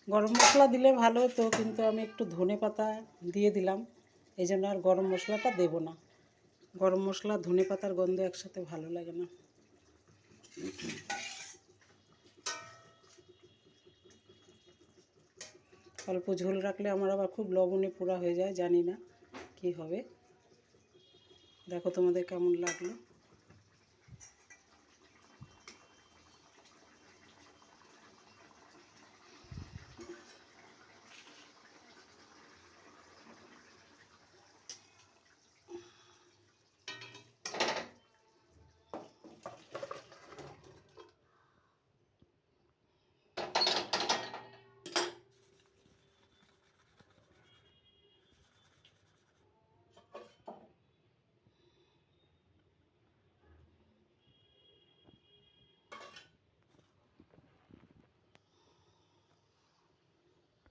গরম মশলা দিলে ভালো হতো, কিন্তু আমি একটু ধনে পাতা দিয়ে দিলাম, এই জন্য আর গরম মশলাটা দেব না। গরম মশলা ধনে পাতার গন্ধ একসাথে ভালো লাগে না। অল্প ঝোল রাখলে আমার আবার খুব লবণে পোড়া হয়ে যায়, জানি না কি হবে। দেখো তোমাদের কেমন লাগলো।